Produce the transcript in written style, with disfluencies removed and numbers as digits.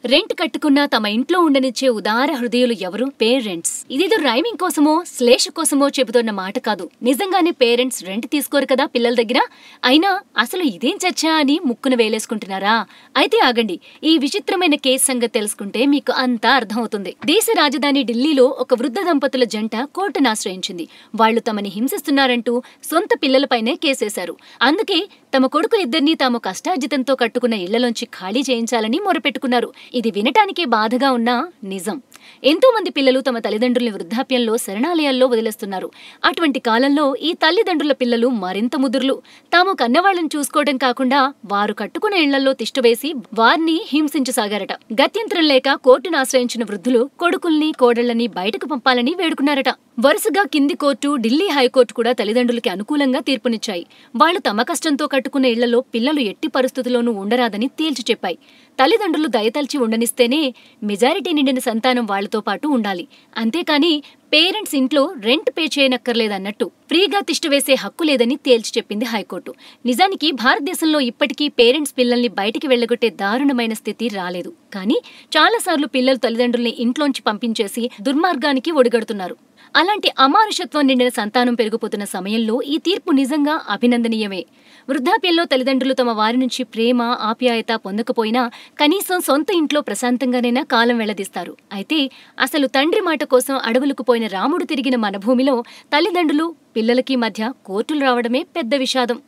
Rent కట్టుకున్నా తమ ఇంట్లో ఉండనిచ్చే ఉదార హృదయులు ఎవరు? పేరెంట్స్. ఇదేదో రైమింగ్ కోసమో శ్లేష కోసమో చెబుతున్న మాట కాదు. నిజంగానే పేరెంట్స్ రెంట్ తీసుకోరు కదా పిల్లల దగ్గర. అయినా అసలు ఇదేం చర్చా అని ముక్కున వేలేసుకుంటున్నారా? అయితే ఆగండి, ఈ విచిత్రమైన కేసు సంగతి తెలుసుకుంటే మీకు అంతా అర్థమవుతుంది. దేశ రాజధాని ఢిల్లీలో ఒక వృద్ధ దంపతుల జంట కోర్టును ఆశ్రయించింది. వాళ్లు తమని హింసిస్తున్నారంటూ సొంత పిల్లలపైనే కేసేశారు. అందుకే తమ కొడుకులిద్దరినీ తాము కష్టార్జితంతో కట్టుకున్న ఇళ్లలోంచి ఖాళీ చేయించాలని మొరపెట్టుకున్నారు. ఇది వినటానికే బాధగా ఉన్నా నిజం. ఎంతో మంది పిల్లలు తమ తల్లిదండ్రుల్ని వృద్ధాప్యంలో శరణాలయాల్లో వదిలేస్తున్నారు. అటువంటి కాలంలో ఈ తల్లిదండ్రుల పిల్లలు మరింత ముదుర్లు. తాము కన్నవాళ్లను చూసుకోవడం కాకుండా వారు కట్టుకున్న ఇళ్లలో తిష్టవేసి వారిని హింసించసాగారట. గత్యంతరం లేక కోర్టును ఆశ్రయించిన వృద్ధులు కొడుకుల్ని కోడళ్లని బయటకు పంపాలని వేడుకున్నారట. వరుసగా కింది కోర్టు, ఢిల్లీ హైకోర్టు కూడా తల్లిదండ్రులకి అనుకూలంగా తీర్పునిచ్చాయి. వాళ్లు తమ కష్టంతో కట్టుకున్న ఇళ్లలో పిల్లలు ఎట్టి పరిస్థితుల్లోనూ ఉండరాదని తేల్చి చెప్పాయి. తల్లిదండ్రులు దయతల్చి ఉండనిస్తేనే మెజారిటీ నిండిన సంతానం వాళ్లతో పాటు ఉండాలి. అంతేకాని పేరెంట్స్ ఇంట్లో రెంట్ పే చేయనక్కర్లేదన్నట్టు ఫ్రీగా తిష్టవేసే హక్కు లేదని తేల్చి చెప్పింది హైకోర్టు. నిజానికి భారతదేశంలో ఇప్పటికీ పేరెంట్స్ పిల్లల్ని బయటికి వెళ్లగొట్టే దారుణమైన స్థితి రాలేదు. కానీ చాలాసార్లు పిల్లలు తల్లిదండ్రుల్ని ఇంట్లోంచి పంపించేసి దుర్మార్గానికి ఒడిగడుతున్నారు. అలాంటి అమానుషత్వం నిండిన సంతానం పెరిగిపోతున్న సమయంలో ఈ తీర్పు నిజంగా అభినందనీయమే. వృద్ధాప్యంలో తల్లిదండ్రులు తమ వారి నుంచి ప్రేమ, ఆప్యాయత పొందకపోయినా కనీసం సొంత ఇంట్లో ప్రశాంతంగానైనా కాలం వెళ్లదీస్తారు. అయితే అసలు తండ్రి మాట కోసం అడవులకు పోయిన రాముడు తిరిగిన మన భూమిలో తల్లిదండ్రులు, పిల్లలకి మధ్య కోర్టులు రావడమే పెద్ద విషాదం.